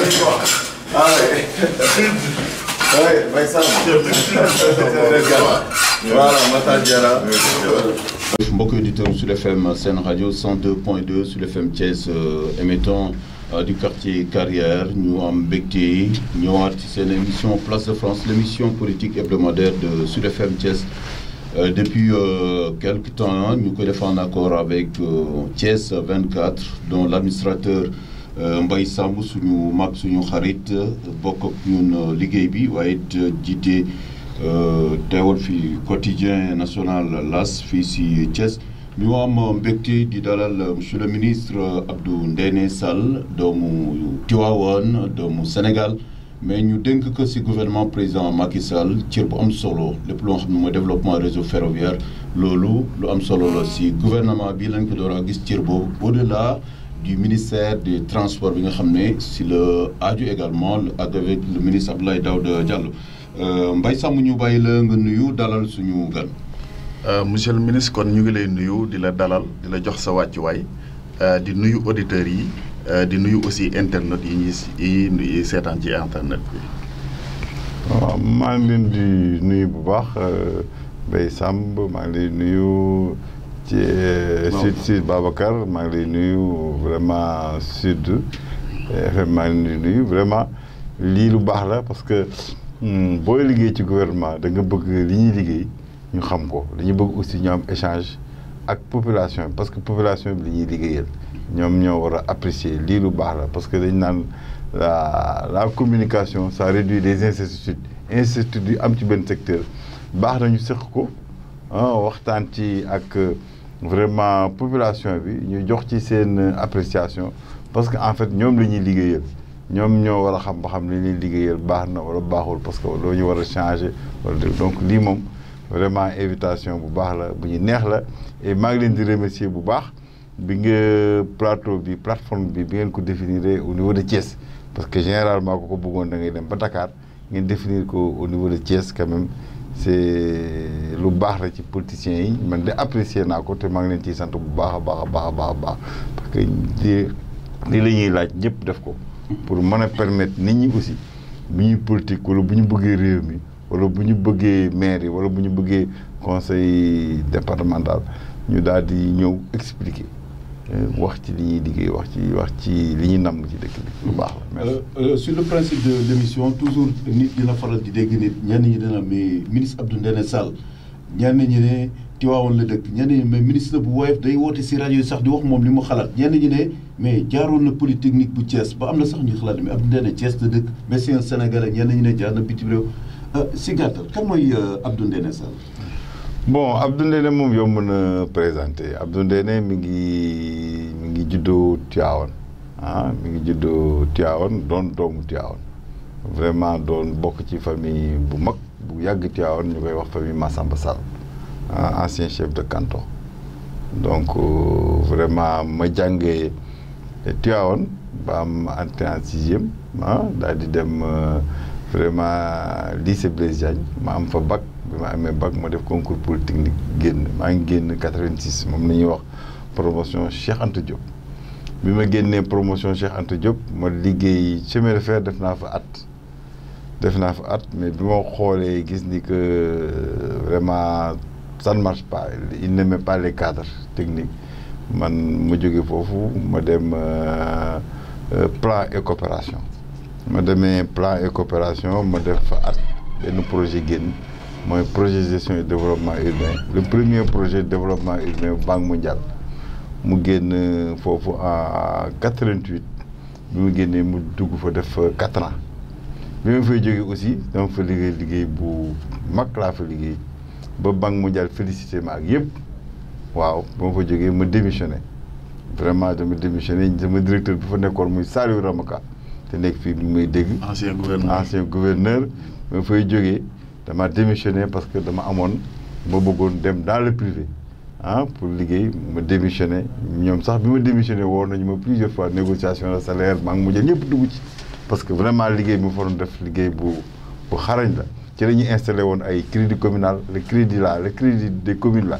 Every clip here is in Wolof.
Ah ouais. Ouais, Vincent. Voilà, Matar Diarra. mbokk auditeurs Sud FM Sen Radio 102.2 Sud FM Thiès émettant du quartier Carrière ñu am mbégte ñëwaat ci seen émission Place de France l'émission politique hebdomadaire de Sud FM Thiès depuis quelque temps ñu koy def en accord avec Thiès 24 dont l'administrateur Mbaye Samb suñu mag suñu xarit bokk ak ñun liggéey bi waaye it jiite teewal fi quotidien national L'As fii si Thiès ñu am mbégte di dalal monsieur le ministre Abdou Ndéné Sall doomu Tivaouane doomu Sénégal mais ñu dénk ko si gouvernement président Macky Sall cër bu am solo lépp loo xam ne mooy développement réseau ferroviaire loolu lu am solo la si gouvernement bi lañ ko door a gis cër boobu au-delà du ministère des transports bi nga xam ne si la aju également ak avec le ministre Abdoulaye Daouda Diallo Mbaye Samb ñu bàyyi la nga nuyu dalal suñu gan. monsieur le ministre kon ñu ngi lay nuyu di la dalal di la jox sa wàccuwaay di nuyu auditeurs yi di nuyu aussi internautes yi ñuy seetaan ci internet bi. waaw maa ngi leen di nuyu bu baax Mbaye Samb maa ngi lay nuyu ci Sud Babacar maa ngi lay nuyu vraiment Sud FM maa ngi leen di nuyu vraiment lii lu baax la parce que booy liggéey ci gouvernement da nga bëgg li ñuy liggéey ñu xam ko dañu bëgg aussi ñu am échange ak population parce que population bi li ñuy liggéeyal ñoom ñoo war a apprécier lii lu baax la parce que dañ naan la communication ça réduit les incertitudes yu am ci benn secteur baax na ñu seq ko waxtaan ci ak vraiment population bi ñu jox ci seen appréciation parce que en fait ñoom la ñuy liggéeyal ñoom ñoo war a xam ba xam li ñuy liggéeyal baax na wala baaxul parce que loo ñu war a changer wala donc lii moom vraiment invitation bu baax la bu ñu neex la et maa ngi leen di remercier bu baax bi nga plateau bi plateforme bi ngeen ko définir au niveau de Thiès parce que généralement ko bëggoon da ngay dem ba Dakar ngeen définir ko au niveau de Thiès quand même c'est lu baax la ci politiciens yi man de apprécier naa ko te maa ngi leen ciy sant bu baax a baax a baax a baax a baax parce que lii la ñuy laaj ñëpp def ko pour mën a permettre nit ñi aussi bu ñuy politique wala bu ñu bëggee réew mi wala bu ñu bëggee maire yi wala bu ñu bëggee conseil départemental ñu daal di ñëw expliquer wax ci li ñuy liggéey wax ci li ñuy namm ci dëkk bi lu baax la. sur le principe de l'émission toujours nit dina faral di dégg nit ñenn ñi dina mais ministre Abdou Ndéné Sall ñenn ñi ne Tivaouane la dëkk ñenn ñi mais ministre bu woyof day woote si rajo yi sax di wax moom li mu xalaat ñenn ñi ne mais jaaroon na polytechnique bu Thiès ba am na sax ñu xalaat mais Abdou Ndéné Thiès la dëkk mais c'est un Sénégalais ñenn ñi ne jaar na bitim réew si gàttal kan mooy Abdou Ndéné Sall. bon Abdou Ndéné moom yomb na présenté Abdou Ndéné mi ngi juddoo Tivaouane mi ngi juddoo Tivaouane doon doomu Tivaouane vraiment doon bokk ci famille bu mag bu yàgg Tivaouane ñu koy wax famille Massamba Sall ancien chef de canton donc vraiment ma jàngee Tivaouane ba am entrée en sixième daal di dem vraiment lycée Blaise Diagne ma am fa bac bi ma amee bac ma def concours polytechnique génn maa ngi génn 86 moom la ñuy wax promotion Cheikh Anta Diop bi ma génnee promotion Cheikh Anta Diop ma liggéey chemin de fer def naa fa at mais bi ma xoolee gis ni que vraiment ça ne marche pas il n'aimait pas les cadres techniques man ma jóge foofu ma dem plan et coopération ma demee plan et coopération ma def fa at benn projet génn mooy projet gestion et développement urbain le premier projet de développement urbain Banque mondiale mu génn foofu en 88 bi mu génnee mu dugg fa def 4 ans bi ma fay jógee aussi dama fa liggéey bu mag laa fa liggéey ba Banque mondiale félicité ma ak yëpp waaw ba ma fa jógee ma démissionné vraiment dama démissionné sama directeur bi fa nekkoon muy Saliou Ramaka te nekk fii bi muy dégg ancien gouverneur ma fay jógee dama démissionné parce que dama amoon ma bëggoon dem dans le privé pour liggéey ma démissionné ñoom sax bi ma démissionné woo nañu ma plusieurs fois négociation de salaire maa ngi mujjee ñëpp dugg ci parce que vraiment liggéey bi ma fa doon def liggéey bu xarañ la ci la ñuy installé woon ay crédit communal le crédit des communes là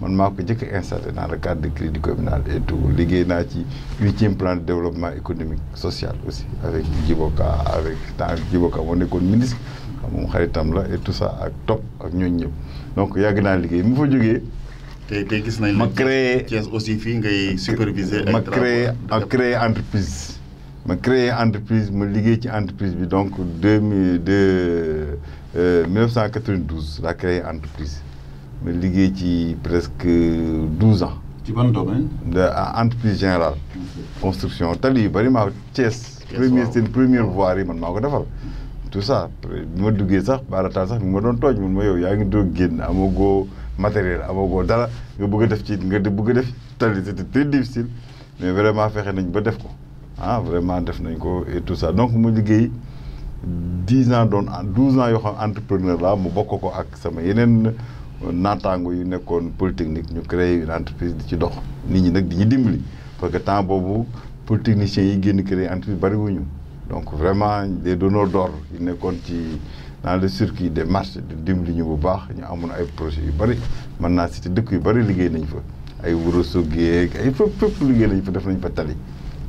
man maa ko njëkk a installé dans le cadre de crédit communal et tout liggéey naa ci 8e plan de développement économique social aussi avec Djiboka Djiboka moo nekkoon ministre xam moom xaritam la et tout ça ak topp ak ñooñu ñëpp donc yàgg naa liggéey mu fa jógee. te gis nañ ma créé Thiès aussi fii ngay superviser. ma créé entreprise. ma créé entreprise ma liggéey ci entreprise bi donc 1992 laa créé entreprise ma liggéey ci presque 12 ans. ci ban domaine. Entreprise générale. construction tali yu bëri maa Thiès. seen première voirie yi man maa ko defal. tout ça bi ma duggee sax baarataal sax bi ma doon tooj mun ma yow yaa ngi doog génn amagoo matériel amagoo dara nga bëgg a def ci tali c'était très difficile mais vraiment fexe nañ ba def ko. Vraiment def nañ ko et tout ça donc mu liggéey 12 ans yoo xam entrepreneur la mu bokk ko ak sama yeneen naataango yu nekkoon polytechnique ñu créé une entreprise di ci dox nit ñi nag di ñu dimbali parce que temps boobu polytechniciens yi génn créé entreprise bari wuñu donc vraiment des donneurs d'ordre yi nekkoon ci dans le circuit des marchés di dimbali ñu bu baax ñu amoon ay projets yu bari mën naa citer dëkk yu bari liggéey nañ fa ay Ourossogui ay fépp liggéey nañ fa def nañ fa tali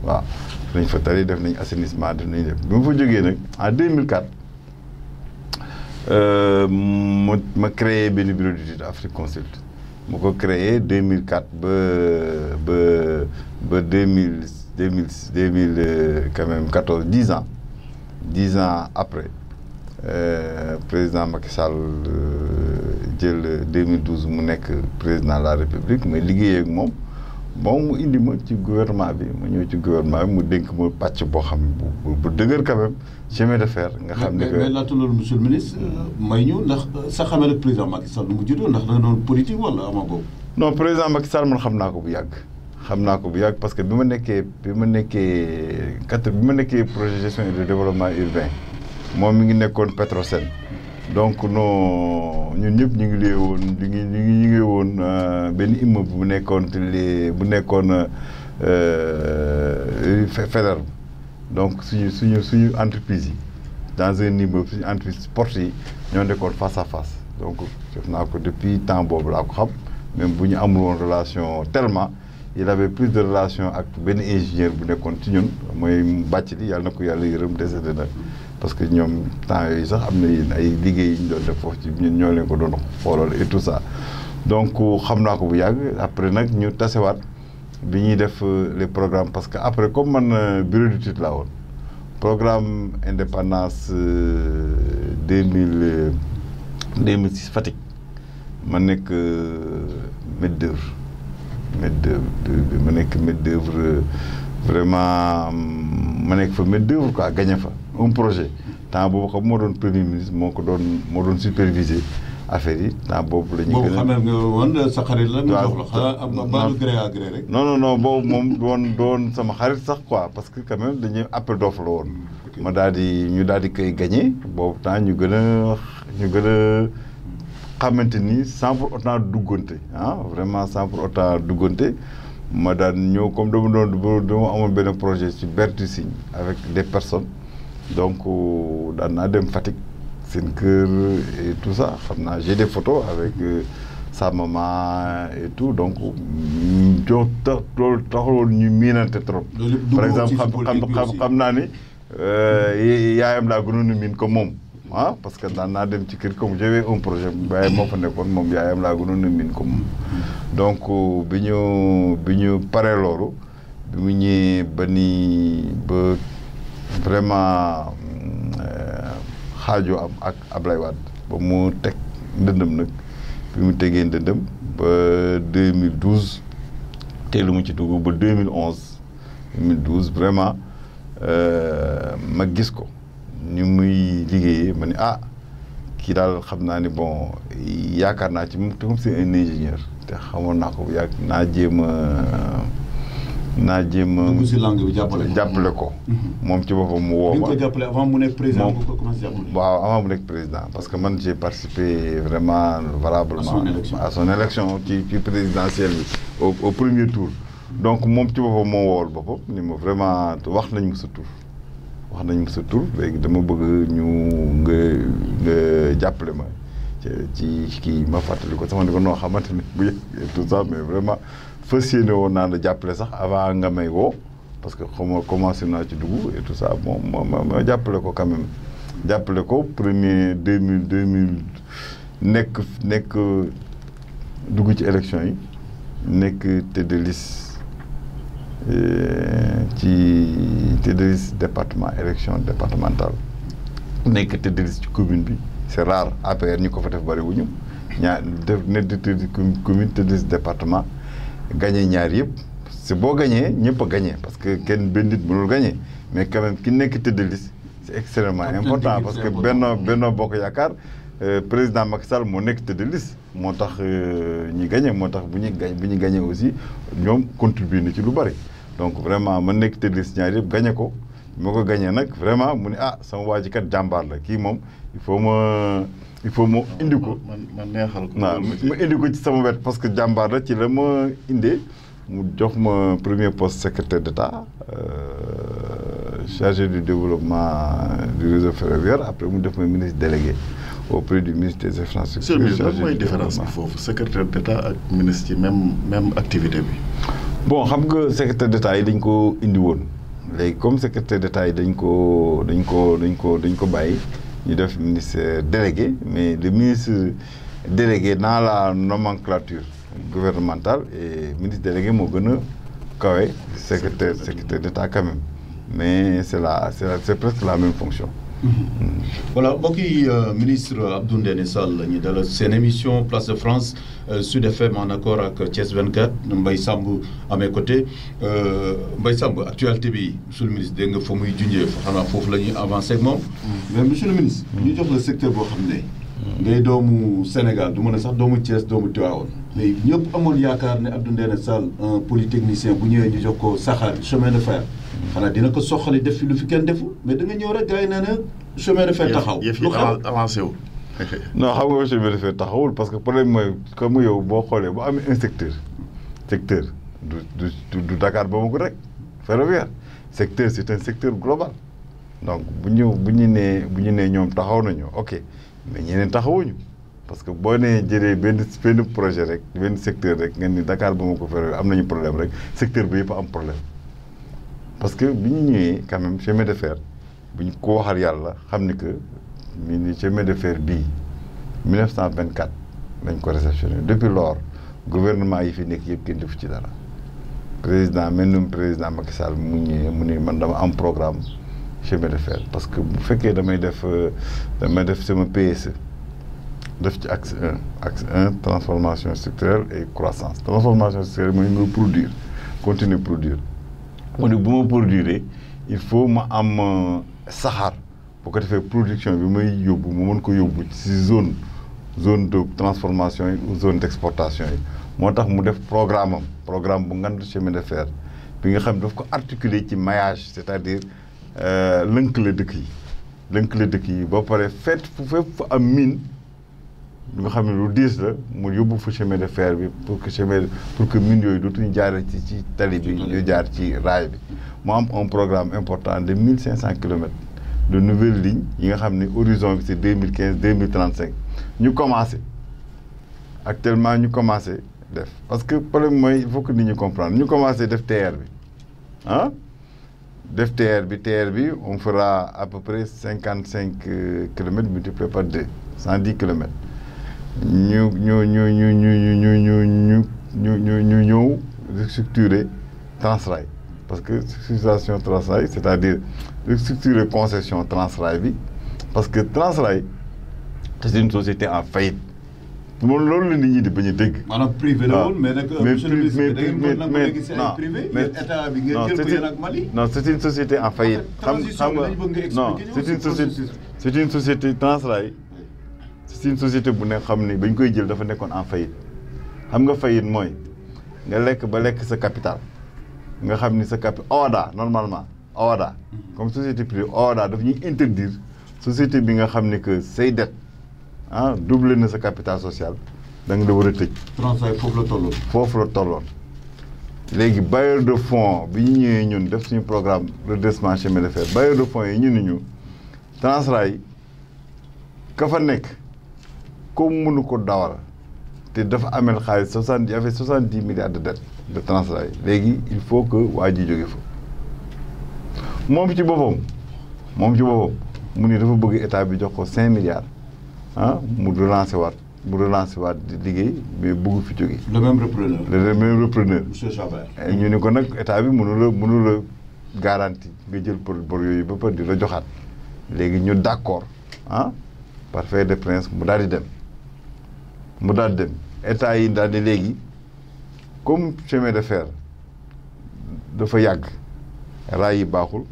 waaw. def nañ fa tali def nañ assainissement def nañ def bi ma fa jógee nag en 2004 ma créé benn bureau d'étude Afrique Consult ma ko créé 2004 ba 2000 quand même 14 10 ans après président Macky Sall jël 2012 mu nekk président de la République mais liggéey ak moom. bon mu indi ma ci gouvernement bi ma ñëw ci gouvernement bi mu dénk ma pàcc boo xam bu dëgër quand même chemin de fer nga xam ne que mais laata loolu monsieur le ministre may ñu ndax sa xamee ak président Macky Sall nu mu juddoo ndax da nga doon politique wala ama boobu. non président Macky Sall man xam naa ko bu yàgg parce que bi ma nekkee projet gestion et de développement urbain moom mi ngi nekkoon Petrosen donc non ñun ñëpp ñu ngi woon benn immeuble bu nekkoon Faidherbe donc suñu entreprise yi dans un immeuble suñu entreprise sport yi ñoo nekkoon face à face donc def naa ko depuis temps boobu laa ko xam même bu ñu amul woon relation tellement il avait plus de relation ak benn ingénieur bu nekkoon ci ñun mooy bàcc li yàlla na ko yàlla yërëm décédé na parce que ñoom temps yooyu sax am na ay liggéey yi ñu doon def foofu ci ñun ñoo leen ko doon xoolal et tout ça donc xam naa ko bu yàgg après nag ñu tasewaat bi ñuy def les programmes parce que après comme man bureau d'étude laa woon programme indépendance 2006 Fatick ma nekk maître d'œuvre ma nekk maître d'œuvre vraiment ma nekk fa maître d'œuvre quoi gagné fa un projet temps boobu xam moo doon premier ministre moo doon superviser affaire yi temps boobu la ñu gën a. boobu xam nga woon sa xarit la. nga jox la xanaa baalu gré à gré rek. non boobu moom doon sama xarit sax quoi parce que quand même dañuy appel d'offre la woon. ma ñu daal di koy gagné boobu temps ñu gën a xamante ni sans pour autant duggante vraiment sans pour autant duggante ma daan ñëw comme dama amoon benn projet ci Bertu Signe avec des personnes donc daan naa dem Fatick seen kër et tout ça xam naa j'ai des photos avec sa maman et tout donc loolu taxul ñu miinante trop. par exemple xam naa ni yaayam laa gënoon a miin ko moom. parce que daan naa dem ci kër comme j'avais un projet waaye moo fa nekkoon moom yaayam laa gënoon a miin ko moom donc bi ñu paree loolu bi mu ñëwee ba vraiment xaajoo am ak Ablaye Wade ba mu teg ndëndëm nag bi mu tegee ndëndëm ba 2012 teelu mu ci dugg ba 2012 vraiment ma gis ko ni muy liggéeyee ma ne kii daal xam naa ni bon yaakaar naa ci moom te comme c'est un ingénieur te xamoon naa ko bu yàgg naa jéem a dugg si langue bi jàppale ko moom ci boppam mu woo ma. ko jàppale avant mu nekk président ko commencé jàppale. waaw avant mu nekk président parce que man j'ai participé vraiment valablement à son élection ci présidentielle bi au premier tour donc moom ci boppam moo woowal boppam ni ma vraiment wax nañ ma sa tur léegi dama bëgg nga jàppale ma ci ci kii ma fàttali ko sama ni ko noo xamante ne bu yëg tout ça mais vraiment fas yéene woon naa la jàppale sax avant nga may woo parce que xawma commencé naa ci dugg et tout ça bon ma jàppale ko quand même jàppale ko premier 2000 nekk dugg ci élection yi nekk tête de liste ci tête de liste département élection départementale nekk tête de liste ci commune bi c'est rare APR ñu ko fa def bari wuñu ñaar def ne commune tête de liste département gagné ñaar yëpp c'est boo gagné ñëpp a gagné parce que kenn benn nit mënul gagné mais quand même ki nekk tête de liste c'est extrêmement important parce que Benno Bokk Yaakaar président Macky Sall moo nekk tête de liste moo tax ñi gagné moo tax bu ñu gagné aussi ñoom contribué na ci lu bari donc vraiment ma nekk tête de liste ñaar yëpp gagné ko moo ko gagné nag vraiment mu ne sama waa ji kat jàmbaar la kii moom il faut ma indi ko. man neexal ko. waaw ma indi ko ci sama wet parce que jàmbaar la ci la ma indee mu jox ma premier poste secrétaire d'État chargé du développement du réseau ferroviaire après mu def ma ministre délégué auprès du ministre des infrastructures. chargé mooy différence bi foofu secrétaire d'État ak ministre ci même activité bi. bon xam nga secrétaire d'État yi dañ ko indi woon léegi comme secrétaire d'État yi dañ ko bàyyi. ñu def ministre délégué mais le ministre délégué dans la nomenclature gouvernementale et ministre délégué moo gën a kawe secrétaire d'État quand même mais c'est presque la même fonction. voilà mbokk yi ministre Abdou Ndéné Sall ñu dalal seen émission Place de France Sud FM en accord ak Thiès 24 Mbaye Samb à mes côtés Mbaye Samb actualité bi monsieur le ministre dégg nga fa muy junjee xanaa foofu la ñuy avancé ak moom. mais monsieur le ministre. ñu jox la secteur boo xam ne. ngay doomu Sénégal du mën a sax doomu Thiès doomu Tivaouane. mais ñëpp amoon yaakaar ne Abdou Ndéné Sall un polytechnicien bu ñëwee ñu jox ko saxaar chemin de fer. xanaa dina ko soxali def fi lu fi kenn deful mais da nga ñëw rek gars yi nee na chemin de fer taxaw. yëf yi avancé wu. non xam nga chemin de fer taxawul parce que problème mooy comme yow boo xoolee bu amee un secteur du Dakar boobu ko rek ferroviaire secteur c'est un secteur global donc bu ñu nee ñoom taxaw nañu ok mais ñeneen taxawuñu parce que boo nee jëlee benn projet rek benn secteur rek ngeen ni Dakar boobu ko ferroviaire am nañu problème rek secteur bi yëpp am problème. parce que bi ñu ñëwee quand même chemin de fer bu ñu ko waxal yàlla xam ni que ni chemin de fer bii 1924 lañ ko réceptionné depuis lors gouvernement yi fi nekk yëpp kenn defu ci dara président président Macky Sall mu ñëwee mu ni man dama am programme chemin de fer parce que bu fekkee damay def sama PSE def ci axe 1 transformation structurelle et croissance transformation structurelle mooy nga produire continuer produire. mu ne bu ma produire il faut ma am saxaar bu ko defee production bi may yóbbu mu mën ko yóbbu ci zone de transformation yi ou zone d'exportation yi moo tax mu def programme bu ngand chemin de fer bi nga xam ne daf ko articuler ci maillage c'est-à-dire lënkale dëkk yi ba pare fépp fu am mine lu nga xam ne lu diis la mu yóbbu fa chemin de fer bi pour que mine yooyu dootuñu jaaree ci tali bi ñu jaar ci raay bi mu am un programme important de 1500 kilomètres de nouvelles lignes yi nga xam ne horizon bi c'est 2035 ñu commencé actuellement ñu commencé def parce que problème mooy il faut que nit ñi comprendre ñu commencé def TR bi def TR bi on fera à peu près 55 kilomètres multiplié par 2 110 kilomètres ñu ñëw restructurer Transrail parce que structuration Transrail c'est-à-dire restructurer concession Transrail bi parce que Transrail c'est une société en faillite moom loolu la nit ñi di bañ a dégg. maanaam privé la woon mais nag. non c'est une société en faillite. xam nga non c'est une société Transrail. c'est une société bu ne xam ni bañ koy jël dafa nekkoon en faillite xam nga faillite mooy nga lekk ba lekk sa capital nga xam ni sa capital OHADA normalement OHADA comme société privée OHADA daf ñuy interdire société bi nga xam ni que say dette doublé na sa capital social da nga da war a tëj. Transrail foofu la tolloon léegi bailleur de fonds bi ñu ñëwee ñun def suñu programme redressement chemin de fer bailleur de fonds yi ñu ni ñu Transrail ka fa nekk comme mënu ko dawal te dafa amel xaalis il y avait 70 milliards de dettes de Transrail léegi il faut que waa ji jóge fa moom ci boppam mu ni dafa bëgg état bi jox ko 5 milliards mu relancer waat di liggéey mais bëgg fi jóge. le même repreneur. monsieur Chabert. ñu ni ko nag état bi mënu la garantie nga jël bor yooyu ba pare di la joxaat léegi ñu d'accord par fait de prince mu daal di dem état yi daal di léegi comme chemin de fer dafa yàgg raay yi baaxul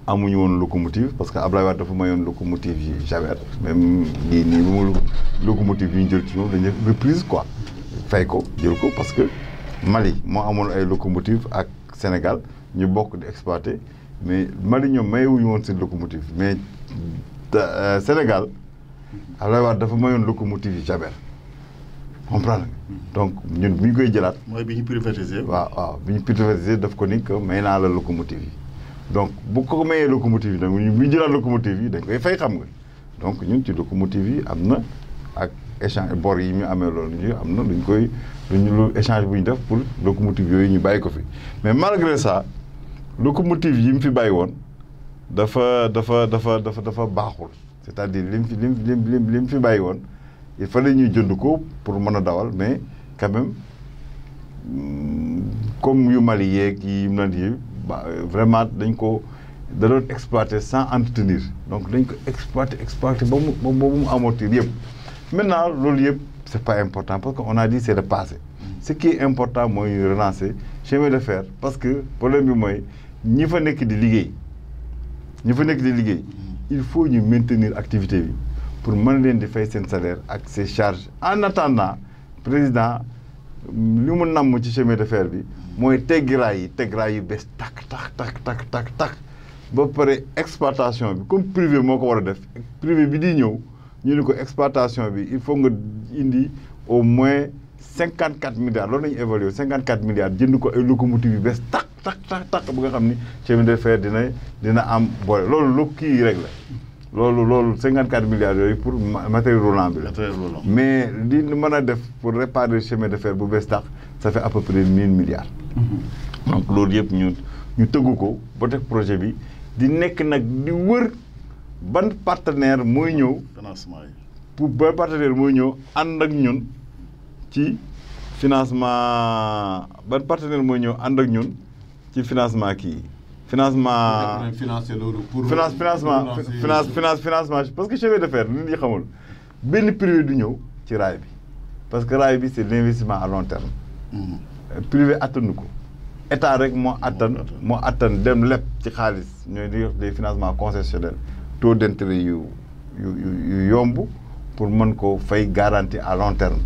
amuñu woon locomotive parce que Abdoulaye Wade dafa mayoon locomotive yi Javert même nii bu mu locomotive yi ñu jël ci ñoom dañuy reprise quoi fay ko jël ko parce que Mali moo amoon ay locomotive ak Sénégal ñu bokk di exploiter mais Mali ñoom mayewuñu woon seen locomotive mais Sénégal Abdoulaye Wade dafa mayoon locomotive yi Javert comprendre donc ñun bi ñu koy jëlaat. mooy bi ñu privatisé. waaw bi ñu privatisé daf ko ni que may naa la locomotive yi donc bu ko mayee locomotive yi nag bu ñu jëlaat locomotive yi dañ koy fay xam nga donc ñun ci locomotive yi am na ak échange bor yi ñu amee loolu ñu am na lu échange bu ñu def pour locomotive yooyu ñu bàyyi ko fi mais malgré ça locomotive yi mu fi bàyyi woon dafa baaxul c'est-à-dire lim fi bàyyi woon il fallait ñuy jënd ko pour mën a dawal mais quand même comme yu Mali yeeg yi mu naan yi vraiment dañ ko da doon exploiter sans entretenir donc dañ ko exploiter ba mu amortir yëpp maintenant loolu yëpp c'est pas important parce que on a dit c'est le passé ce qui est important mooy relancer chemin de fer parce que problème bi mooy ñi fa nekk di liggéey il faut ñu maintenir activité bi pour mën leen di fay seen salaire ak ses charges en attendant président li mu namm ci chemin de fer bi mooy teggi raay yi bees tak ba pare exploitation bi comme privé moo ko war a def privé bi di ñëw ñu ni ko exploitation bi il faut nga indi au moins 54 milliards loolu nañu évalué 54 milliards jënd ko ay locomotive yu bees tak ba nga xam ni chemin de fer dina am boole loolu kii rek la loolu 54 milliards yooyu pour matériel roulant bi la mais li mën a def pour réparer chemin de fer bu bees tax ça fait à peu près 1000 milliards donc loolu yëpp ñu tëggu ko ba teg projet bi di nekk nag di wër ban partenaire mooy ñëw financement yi ban partenaire mooy ñëw ànd ak ñun ci financement ban partenaire mooy ñëw ànd ak ñun ci financement kii financement parce que chemin de fer nit ñi xamul benn privé du ñëw ci raay bi parce que raay bi c'est l'investissement à long terme privé attanu ko état rek moo attan dem lépp ci xaalis ñooy di des financements concessionnels taux d'intérêt yu yomb pour mën ko fay garantie à long terme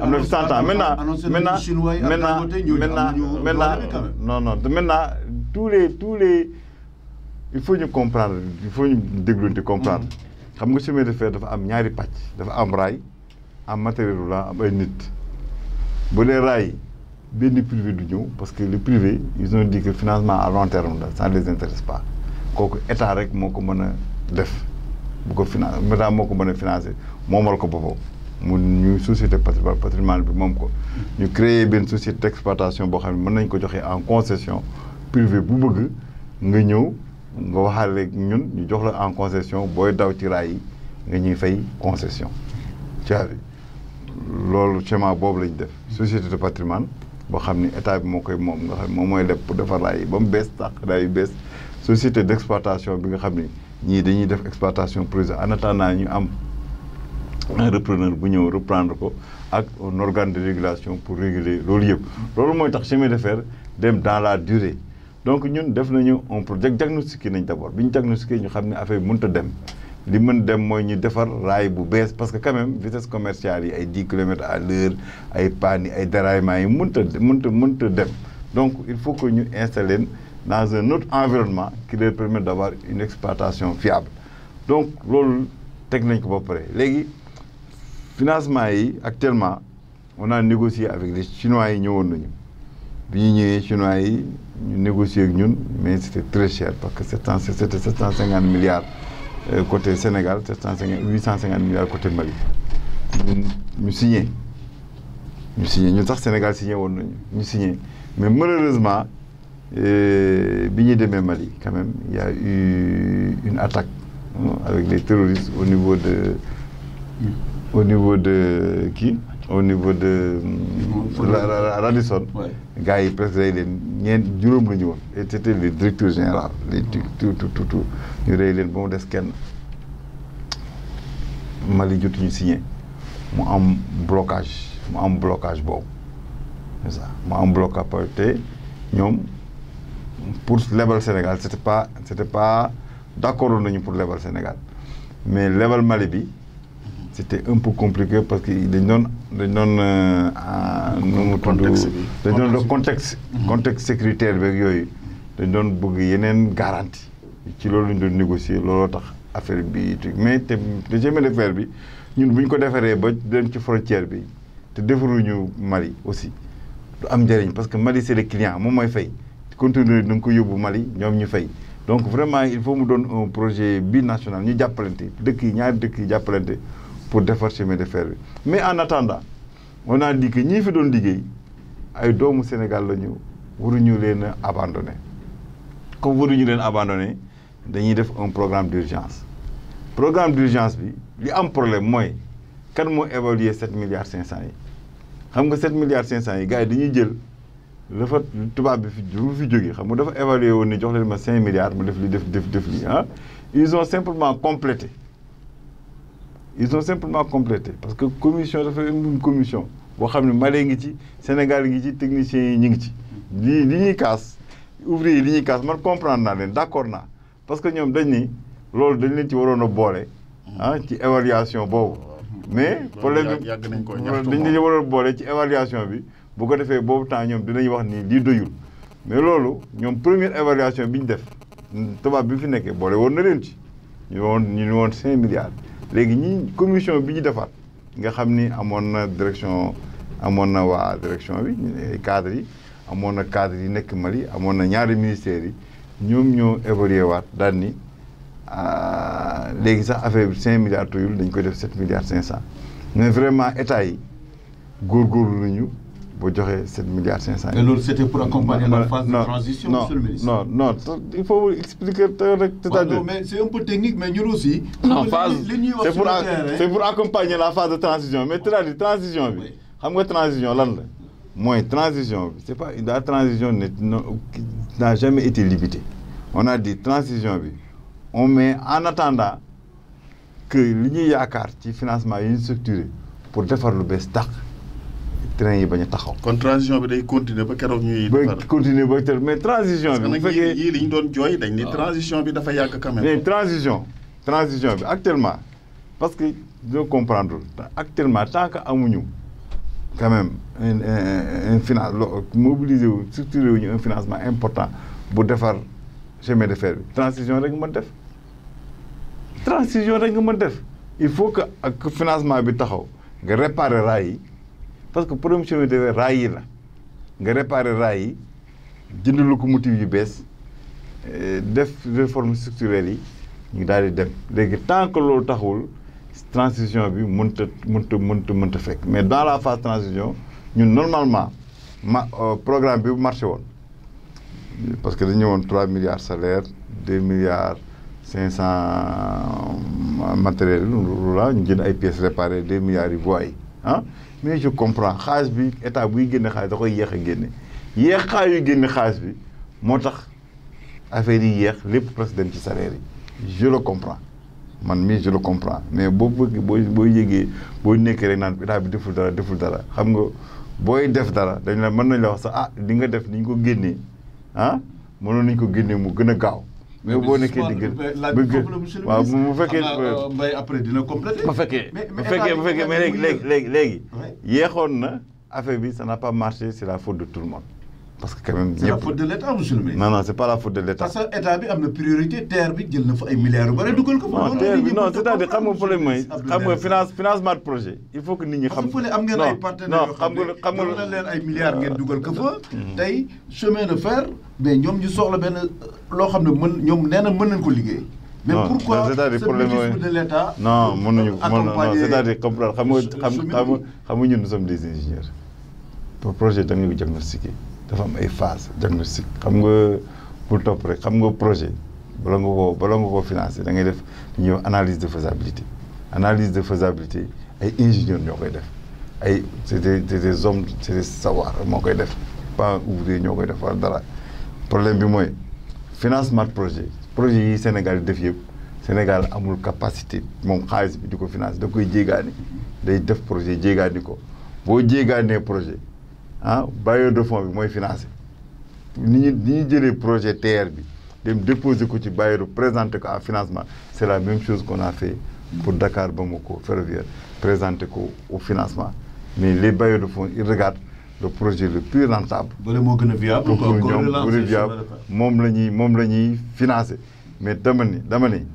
am na fi 100 ans maintenant tous les il faut ñu comprendre il faut ñu déglunte comprendre xam nga chemin de fer dafa am ñaari pàcc dafa am raay am matériel roulant am ay nit bu dee raay benn privé du ñëw parce que le privé ils ont dit que financement à long terme la ça ne les intéresse pas kooku état rek moo ko mën a def bu ko finance état moo ko mën a financer moomal ko boppam mu ñu société patrimoine bi moom ko ñu créer benn société d'exploitation boo xam ne mën nañ ko joxe en concession privé bu bëgg nga ñëw nga waxaale ñun ñu jox la en concession booy daw ci raay yi nga ñuy fay concession caabi loolu schéma boobu lañ def société de patrimoine boo xam ni état bi moo koy moom nga xam moom mooy def pour defar raay yi ba mu bees tax raay yu bees société d'exploitation bi nga xam ni ñii dañuy def exploitation projet en attendant ñu am un repreneur bu ñëw reprendre ko ak un organe de régulation pour réguler loolu yëpp loolu mooy tax chemin de fer dem dans la durée donc ñun def nañu un projet diagnostiqué nañ d'abord bi ñu diagnostiqué ñu xam ne affaire bi mënut a dem li mën dem mooy ñu defar raay bu bees parce que quand même vitesse commerciale yi ay 10 kilomètres à l'heure ay panne yi ay déraillements yi mënut a dem donc il faut que ñu installer dans un autre environnement qui leur permet d'avoir une exploitation fiable donc loolu teg nañ ko ba pare léegi financement yi actuellement on a négocié avec les Chinois yi ñëwoon nañu bi ñu ñëwee Chinois yi ñu négocié ak ñun mais c'était très cher parce que c'était 750 milliards côté Sénégal 850 milliards côté Mali ñu signé ñu tax Sénégal signé woon nañu ñu signé mais malheureusement bi ñuy demee Mali quand même il y a eu une attaque avec les terroristes au niveau de Radisson. gars yi presque rey leen juróom la ñu woon et c'était le directeur général les tout ñu rey leen ba mu des kenn Mali jotuñu signé mu am blocage boobu c'est ça mu am blocage te ñoom pour lebal Sénégal c'était pas d'accord nañu pour lebal Sénégal mais lebal Mali bi c'était un peu compliqué parce que dañ doon contexte sécuritaire beeg yooyu dañ doon bëgg yeneen garantie ci loolu lañ doon négocier looloo tax affaire bi mais te le chemin de fer bi ñun bu ñu ko defaree ba dem ci frontière bi te defaruñu Mali aussi du am njëriñ parce que Mali c'est le client moom mooy fay conteneur da nga ko yóbbu Mali ñoom ñu fay donc vraiment il faut mu doon un projet binational ñu jàppalante ñaari dëkk yi jàppalante pour defar chemin de fer bi mais en attendant on a dit que ñii fi doon liggéey ay doomu Sénégal la ñu waruñu leen a abandonné comme waruñu leen abandonné dañuy def un programme d'urgence bi li am problème mooy kan moo évaluer 7 milliards 500 yi xam nga 7 milliards 500 yi gars yi dañuy jël dafa tubaab bi fi jógee xam nga dafa évaluer woon ni jox leen ma 5 milliards mu def li ah ils ont simplement complété parce que commission dafa une commission boo xam ne Mali ngi ci Sénégal ngi ci techniciens yi ñu ngi ci li ñuy kaas ouvrier yi li ñuy kaas man comprendre naa leen d'accord naa parce que ñoom dañ ni loolu dañ leen ci waroon a boole ci évaluation boobu mais problème bi dañ leen waroon a boole ci évaluation bi bu ko defee boobu temps ñoom dinañ wax ni lii doyul mais loolu ñoom première évaluation bi ñu def tubaab bi fi nekkee boole woon na leen ci ñu woon 5 milliards léegi ñi commission bi ñu defaat nga xam ni amoon na waa direction bi cadres yi amoon na cadres yi nekk Mali amoon na ñaari ministères yi ñoom ñoo évalué waat daal ni léegi sax affaire bi 5 milliards toyul dañ koy def 7 milliards 500 mais vraiment état yi góorgóorlu nañu boo joxee 7 milliards 500. Et loolu c'était pour accompagner la phase de transition, monsieur le ministre. Non, il faut expliquer. Non, mais c'est un peu technique, mais nous aussi. Non, c'est pour accompagner la phase de transition. Mais transition, oui. Xam nga transition lan la mooy transition bi c'est pas la transition n'a jamais été limitée. On a dit transition bi on met en attendant que li ñuy yaakaar ci financement yi ñu structuré pour defar lu bees tax train yi bañ a taxaw. kon transition bi day continuer ba keroog ñuy defar continuer ba keroog mais transition bi. bu fekkee yii li ñu doon jooy dañ ni transition bi dafa yàgg quand même. mais transition bi actuellement parce que doo comprendre actuellement tant que amuñu quand même un finance mobiliser wu structuré wuñu un financement important bu defar chemin de fer bi transition rek nga mën def il faut que ak financement bi taxaw nga réparer raay yi. parce que problème chemin de fer raay yi la nga réparer raay yi jënd locomotive yu bees def réforme structurelle yi ñu daal di dem léegi tant que loolu taxawul transition bi mënta fekk mais dans la phase transition ñun normalement programme bi bu marché woon parce que dañu woon 3 milliards salaire 2 milliards 500 matériel roulant ñu jënd ay pièces réparées 2 milliards yu voies yi mais je comprends xaalis bi état buy génne xaalis da koy yéex a génne yu génne xaalis bi moo tax affaire yi yéex lépp presque dem ci salaire yi je le comprends man mii je le comprends mais boo yégee boo nekkee rek naan état bi deful dara xam nga booy def dara dañ la mën nañ la wax sax li nga def ni ñu ko génnee mënoon nañu ko génnee mu gën a gaaw mais boo nekkee di gën waaw bu fekkee Mbaye après dina compléter. bu fekkee mais léegi yeexoon na affaire bi ça n'a pas marché c'est la faute de tout le monde parce que quand même c'est la faute de l'État, monsieur le ministre. non c'est pas la faute de l'État. parce que état bi am na priorité terre bi jël na fa ay milliards yu bari dugal ko fa. non terre bi non c'est-à-dire xam nga problème mooy xam nga financement de projet il faut que nit ñi xam. parce que am ngeen ay partenaires yoo xam ne leen ay milliards ngeen dugal ko fa. tey chemin de fer mais ñoom ñu soxla benn loo xam ne ñoom nee na mën nañ ko liggéey Mais non, pourquoi c'est-à-dire ce problème mécanisme de l'État non mënuñu accompagner c'est-à-dire comprendre xam nga ñun nous sommes des ingénieurs pour projet da nga ko diagnostiquer dafa am ay phase diagnostic xam nga pour topp rek xam nga projet bala nga ko financer da ngay def li ñuy wax analyse de faisabilité ay ingénieurs ñoo koy def ay c'est des hommes c'est des savoirs moo koy def pas ouvrier ñoo koy def wala dara problème bi mooy financement de projet yi Sénégal yi def yëpp Sénégal amul capacité moom xaalis bi di ko financer da koy jéegaani day def projet jéegaani ko boo jéegaanee projet bailleur de fonds bi mooy financer ni ñu jëlee projet TER bi dem déposer ko ci bailleur présenter ko en financement c'est la même chose qu'on a fait pour Dakar Bamako ferroviaire présenter ko au financement mais les bailleurs de fonds ils regardent le projet le plus rentable. bële moo gën a viable. pour ñoom gën a viable moom la ñuy financer mais dama ni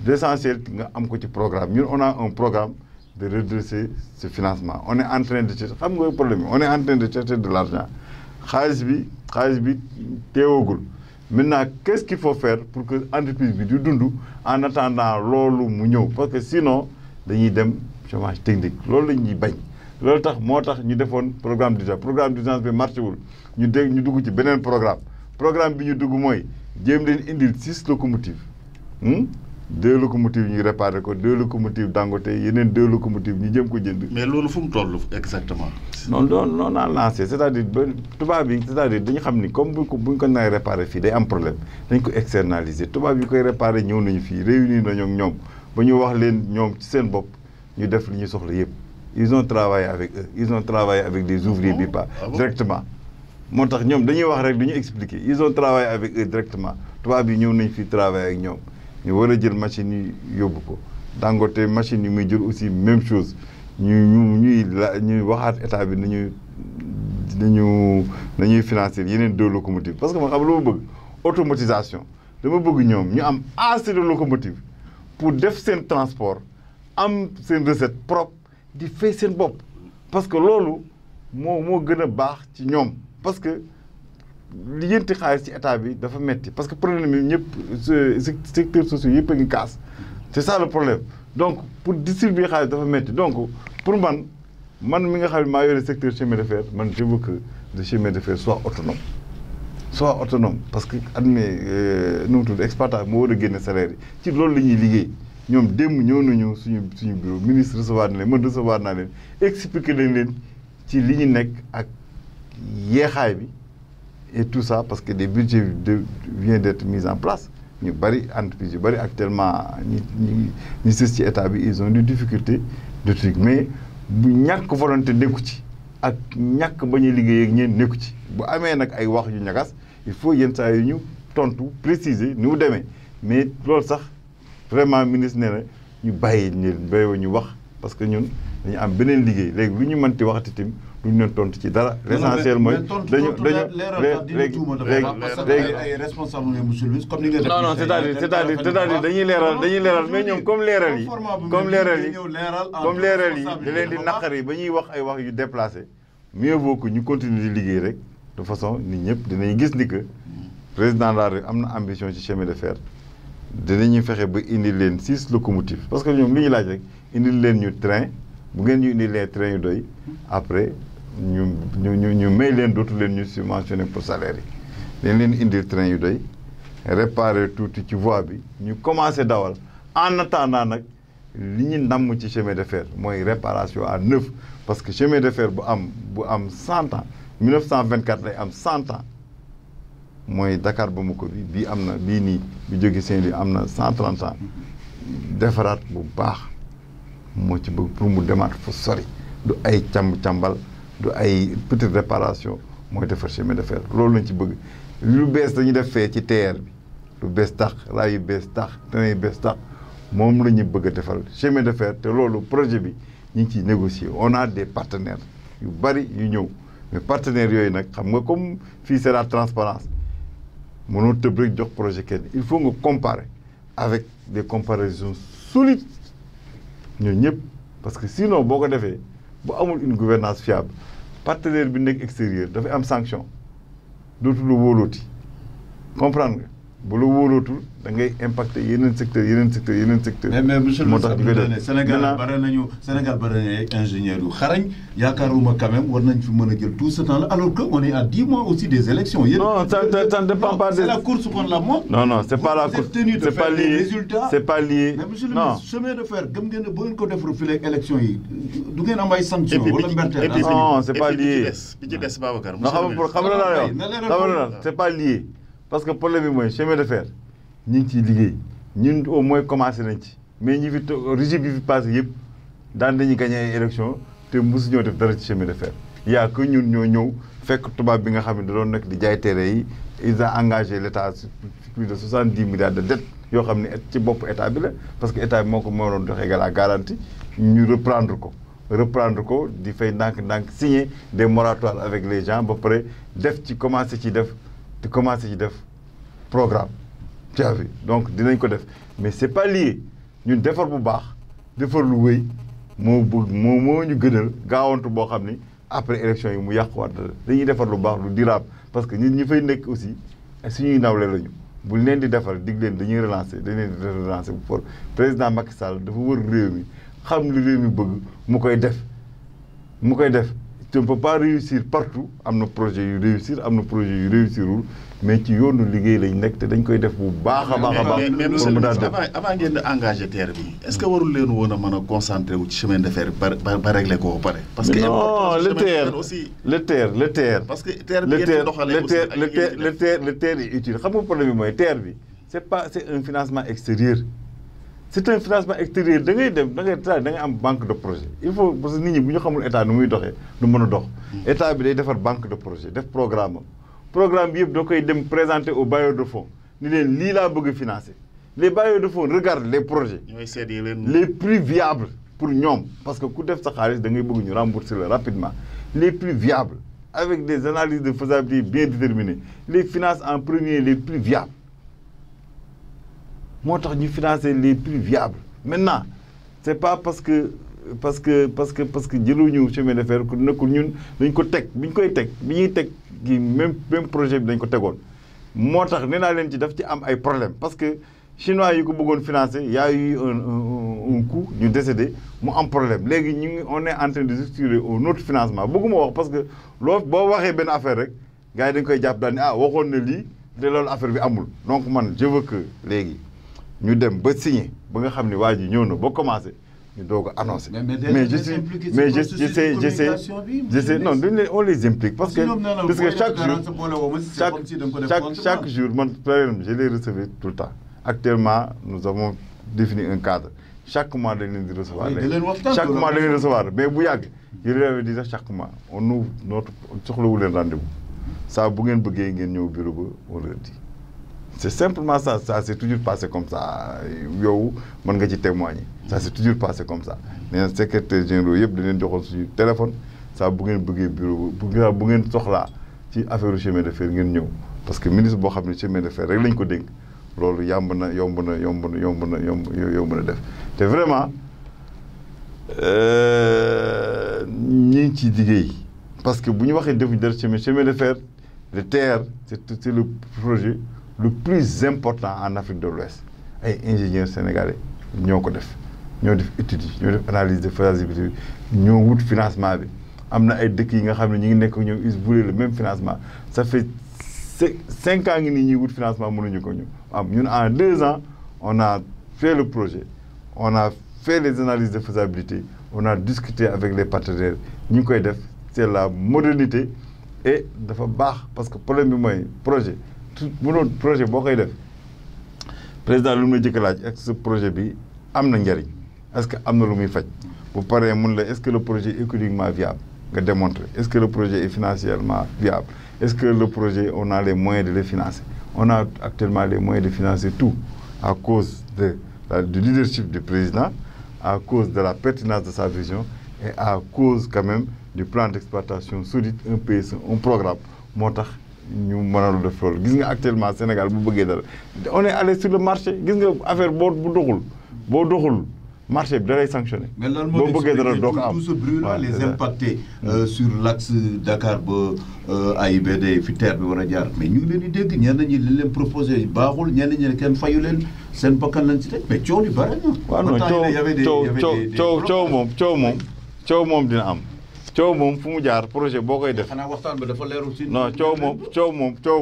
l'essentiel nga am ko ci programme ñun on a un programme de redresser ce financement on est en train de chercher xam nga problème bi on est en train de chercher de l'argent xaalis bi teewagul maintenant qu'est-ce qu'il faut faire pour que entreprise bi di dund en attendant loolu mu ñëw parce que sinon dañuy dem chômage technique loolu la ñuy bañ loolu moo tax ñu defoon programme d'urgence bi marché wul ñu dugg ci beneen programme bi ñu dugg mooy jéem leen indil 6 locomotives 2 locomotives ñu réparé ko 2 locomotives Dangote yeneen 2 locomotives ñu jëm ko jënd. mais loolu fu mu toll exactement. non naa lancé c'est-à-dire ba tubaab yi c'est-à-dire dañu xam ni comme buñ ko nay réparé fii day am problème dañ ko externaliser tubaab yi koy réparé ñëw nañu fii réunir nañu ak ñoom ba ñu wax leen ñoom ci seen bopp ñu def li ñuy soxla yëpp ils ont travaillé avec eux ils ont travaillé avec des ouvriers BIPA directement moo tax ñoom dañuy wax rek du ñu expliquer ils ont travaillé avec eux directement tubaab yi ñëw nañ fii travailler ak ñoom ñu war a jël machine yi yóbbu ko Dangote machine yi muy jël aussi même chose ñuy waxaat état bi nañuy financer yeneen 2 locomotives parce que ma xam lu ma bëgg automatisation dama bëgg ñoom ñu am assez de locomotives pour def seen transport am seen recette propre di fay seen bopp parce que loolu moo gën a baax ci ñoom parce que li yënti xaalis ci état bi dafa metti parce que problème yi ñëpp secteurs sociaux yëpp a ngi kaas c'est ça le problème donc pour distribuer xaalis dafa metti donc pour man mi nga xam ne maa yore secteur chemin de fer man je veux que le chemin de fer soit autonome parce que nu mu tudd exploitant moo war a génne salaire yi ci loolu la ñuy liggéey ñoom démb ñëw nañu suñu bureau ministre recevoir na leen man recevoir naa leen expliquer leen ci li ñu nekk ak yeexaay bi et tout ça parce que des budgets vient d'être mis en place ñu bari entreprise yu bari actuellement ñi sës ci état bi ils ont des difficultés de truc mais bu ñàkk volonté nekku ci ak ñàkk bañ a liggéey ak ñeen nekku ci bu amee nag ay wax yu ñagas il faut yenn saa yu ñu tontu préciser ni mu demee mais loolu sax vraiment ministre nee na ñu bàyyi ñu wax parce que ñun dañu am beneen liggéey léegi lu ñu mënti waxati tamit duñ leen tontu ci dara. l'essentiel mooy dañu léegi ay responsable monsieur le ministre comme ni nga def. non c'est-à-dire dañuy leeral mais ñoom comme leeral yi da leen di naqari ba ñuy wax ay wax yu déplacé mieux vaut que ñu continuer di liggéey rek de façon nit ñëpp dinañ gis ni que président de la République am na ambition ci chemin de fer dinañu fexe ba indi leen 6 locomotives parce que ñoom li ñu laaj rek indil leen ñu train bu ngeen ñu indi leen train yu doy après ñu may leen dootu leen ñu subventionné pour salaire yi dañ leen indil train yu doy réparer tuuti ci voie bi ñu commencé dawal en attendant nag li ñu namm ci chemin de fer mooy réparation à neuf parce que chemin de fer bu am 100 ans 1924 lay am 100 ans mooy Dakar Bamako bii am na bii nii bi jóge Saint-Louis am na 130 ans defaraat bu baax moo ci bëgg pour mu demaat fu sori du ay càmbal du ay petite réparation mooy defar chemin de fer loolu lañ ci bëgg lu bees dañuy def fee ci TER bi lu bees tax raay yu bees tax train yu bees tax moom la ñu bëgg a defal chemin de fer te loolu projet bi ñu ngi ciy négocier on a des partenaires yu bari yu ñëw mais partenaires yooyu nag xam nga comme fii c'est la transparence mënoo tëb rek jox projet kenn il faut nga comparer avec des comparaisons solides ñoo ñëpp parce que sinon boo ko defee bu amul une gouvernance fiable partenaire bi nekk extérieur dafay am sanction dootu la wóolooti comprendre nga bu la wóolootul da ngay impacter yeneen secteur mais monsieur moo tax ñu koy def Sénégal bare nañu ay ingénieurs yu xarañ yaakaaruma quand même war nañ fi mën a jël tout ce temps là alors que on est à 10 mois aussi des élections. Non, ça ne dépend pas. C'est la course contre la montre. Non, c'est pas la course. C'est pas lié. C'est pas lié. Mais monsieur le ministre, chemin de fer, comme ngeen bu ngeen ko def refilé élection yi du ngeen am ay sanctions wala mberteel. Non, c'est pas lié. bi ci des Babacar. C'est pas lié. Parce que le problème est mooy chemin de fer ñu ngi ciy liggéey ñun au moins commencé nañ ci mais ñi fi régime bi fi passé yëpp daan dañuy gagné ay élection te mosu ñoo def dara ci chemin de fer. yaa que ñun ñoo ñëw fekk tubaab bi nga xam ne da doon nekk di jaay terre yi ils ont engagé l' état sur plus de 70 milliards de dettes yoo xam ne ci bopp état bi la parce que état bi moo ko moo doon joxe la garantie ñu reprendre ko di fay ndànk signer des moratoires avec les gens ba pare def ci commencé ci def programme tu as vu donc dinañ ko def mais c'est pas lié ñun defar bu baax defar lu wéy moo ñu gënal gaawantu boo xam ni après élection yi mu yàquwaat dañuy defar lu baax lu durable parce que ñi fay nekk aussi suñuy nawle lañu buñ leen di defar dig leen dañuy relancer bu fort président Macky Sall dafa wër réew mi xam li réew mi bëgg mu koy def tu ne peux pas réussir partout am na projet yu réussir am na projet yu réussirul mais ci yoonu liggéey lañ nekk te dañ koy def bu baax a baax. mais monsieur avant ngeen di engagé terre bi est-ce que warul leen woon a mën a concentré wu ci chemin de fer ba régler ko ba pare. parce que non le terre. parce que terre bi ngeen di doxalee aussi le terre est utile xam nga problème bi mooy terre bi c'est un financement extérieur. C'est un financement extérieur da ngay am banque de projet il faut parce que nit ñi bu ñu xamul état nu muy doxee du mën a dox. état bi day defar banque de projet def programme bi yëpp da koy dem présenter aux bailleurs de fonds ni leen lii laa bëgg a financer les bailleurs de fonds regardent les projets les plus viables pour ñoom parce que ku def sa xaalis da ngay bëgg ñu rembourser la rapidement les plus viables avec des analyses de faisabilité bien déterminées les finances en premier les plus viables. moo tax ñu financer les plus viables maintenant c'est pas parce que jëluñu chemin de fer ku nekkul ñun dañ ko teg bi ñuy teg gi même projet bi dañ ko tegoon moo tax nee naa leen ci daf ci am ay problème parce que chinois yi ko bëggoon financer y a eu un coup ñu décédé mu am problème léegi on est en train de structurer un autre financement bëgguma wax parce que boo waxee benn affaire rek gars yi dañ koy jàpp daal ni waxoon na lii te loolu affaire bi amul donc man je veux que léegi ñu dem ba signer ba nga xam ne waa ji ñëw na ba commencé ñu doog a annoncé. mais je sais non on les implique parce que chaque jour man je les recevais tout le temps actuellement nous avons défini un cadre chaque mois dañ leen di recevoir chaque mois dañ leen di recevoir mais bu yàgg je l'avais dit chaque mois on ouvre notre soxlawu leen rendez-vous saa bu ngeen bëggee ngeen ñëw bureau ba on leur dit. C'est simplement ça s'est toujours passé comme ça yow mën nga ci témoigner ça s'est toujours passé comme ça nee na secrétaire généraux yëpp da leen joxoon suñu téléphone saa bu ngeen bëggee bureau bu ngeen soxlaa ci affaire chemin de fer ngeen ñëw parce que ministre boo xam ne chemin de fer rek lañ ko dénk loolu yomb na def te vraiment ñi ngi ciy liggéey parce que bu ñu waxee defuñu dara chemin de fer le TER c'est le projet le plus important en Afrique de l'Ouest ay ingénieurs sénégalais ñoo ko def ñoo def études yi ñoo def analyse de faisabilité ñoo wut financement bi am na ay dëkk yi nga xam ne ñu ngi nekk ñoom ils voulaient le même financement ça fait 5 ans ngi nii ñuy wut financement mënuñu ko ñu am ñun en 2 ans on a fait le projet on a fait les analyses de faisabilité on a discuté avec les partenaires ñu ngi koy def c'est la modernité et dafa baax parce que problème bi mooy projet mënoon projet boo koy def président lu mu la jëkk laaj est-ce que ce projet bi am na njariñ est-ce que am na lu muy faj bu paree mun la est-ce que le projet est économiquement viable nga démontrer est-ce que le projet est financièrement viable est-ce que le projet on a les moyens de le financer on a actuellement les moyens de financer tout à cause du leadership du président à cause de la pertinence de sa vision et à cause quand même du plan d'exploitation solide un PSE un programme moo tax ñu mënal def loolu gis nga actuellement Sénégal bu bëggee dara on est allé sur le marché gis nga affaire boo doxul marché bi da lay sanctionné. mais lan boo bëggee dara doo ko am tout ce bruit là les impactés sur l'axe Dakar ba AIBD fi terre bi war a jaar mais ñu ngi leen di dégg ñenn ñi li leen proposé baaxul ñenn ñi kenn fayu leen seen bakkan lañ ci teg mais coow li bare na. waaw non coow moom dina am. coow moom fu mu jaar projet boo koy def. xanaa waxtaan ba dafa leerul si. non coow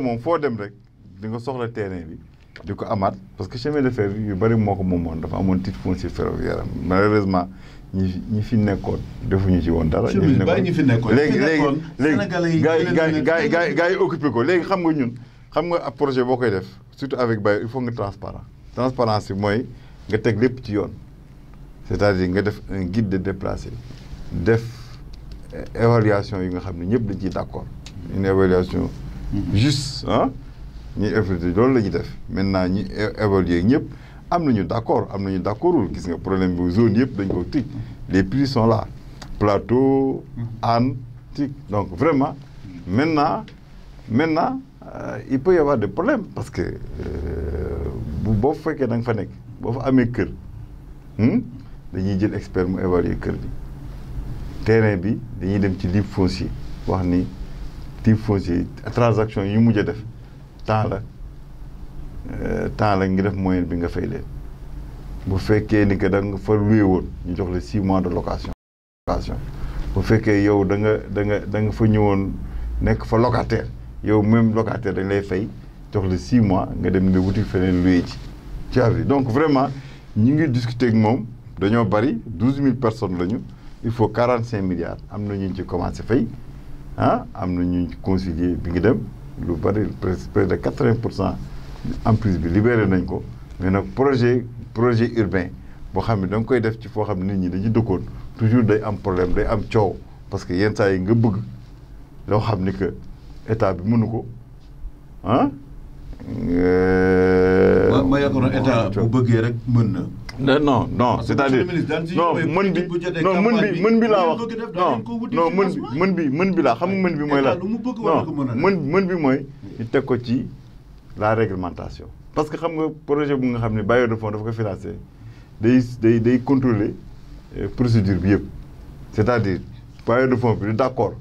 moom foo dem rek di nga soxla terrain bi di ko amaat parce que chemin de fer yu bëri moo ko moomoon dafa amoon titre foncier ferroviaire malheureusement ñi fi nekkoon defuñu ci woon dara. ñi fi nekkoon léegi gars yi occupé ko léegi xam nga ab projet boo koy def surtout avec Baye il faut nga transparence bi mooy nga teg lépp ci yoon c'est-à-dire nga def un guide de déplacé def évaluation yi nga xam ne ñëpp dañ ciy d'accord une évaluation juste ñuy évaluer loolu la ñuy def maintenant ñi évaluer ñëpp am nañu d'accord am nañu d'accordul gis nga problème bi zone yëpp dañ ko tig les prix sont là plateau Hann tig donc vraiment maintenant il peut y avoir des problèmes parce que boo fekkee da nga fa nekk boo fa amee kër dañuy jël expert mu évaluer kër bi terrain bi dañuy dem ci titre foncier wax ni titre foncier transaction yi mujj a def temps la ngi def moyenne bi nga fay leen bu fekkee ni que da nga fa loué woon ñu jox la 6 mois de location bu fekkee yow da nga fa ñëwoon nekk fa locataire yow même locataire dañ lay fay jox la 6 mois nga dem nga wuti feneen loué ji tu as vu donc vraiment ñi ngi discuter ak moom dañoo bari 12 000 personnes lañu il faut 45 milliards am na ñu ci commencé fay am na ñu concilier bi ngi dem lu bari près de 80% emprise bi libéré nañ ko mais nag projet urbain boo xam ne da nga koy def ci foo xam ne nit ñi dañuy dëkkoon toujours day am problème day am coow parce que yenn saa yi nga bëgg loo xam ni que état bi mënu ko ma yaakaaroon état bu bëggee rek mën na. non c'est-à-dire mën bi laa wax mën bi laa xam nga mën bi mooy la mën bi mooy ñu teg ko ci la réglementation parce que xam nga projet bu nga xam ne bailleur de fonds dafa ko financé day contrôler procédure bi yëpp c'est-à-dire bailleur de fonds bi d'accord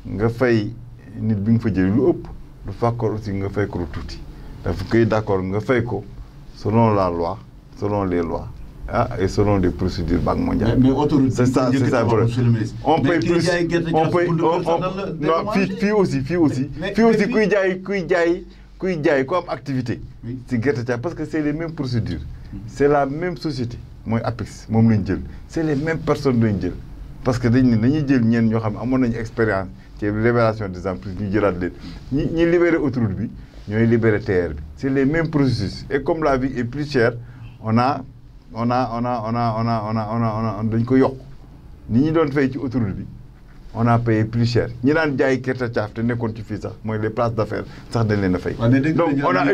nga fay nit bi nga fa jëlee lu ëpp du d'accord aussi nga fay ko lu tuuti dafa koy d'accord nga fay ko selon la loi selon les lois et selon les procédures Banque mondiale. mais autorité c'est ça on paye plus non fii aussi kuy jaay ku am activité. ci gerte caaf parce que c'est les mêmes procédures. c'est la même société mooy APEX moom lañ jël c'est les mêmes personnes lañ jël parce que dañuy jël ñenn ñoo xam ne amoon nañu expérience ci libération des emprises ñu jëlaat leen ñi libéré autoroute bi ñooy libéré TER bi c'est les mêmes processus et comme la vie est plus chère dañ ko yokk ni ñu doon fay ci autoroute bi on a payé plus cher ñi daan jaay gerte caaf te nekkoon ci fii sax mooy les places d'affaires sax dañ leen a fay. donc on a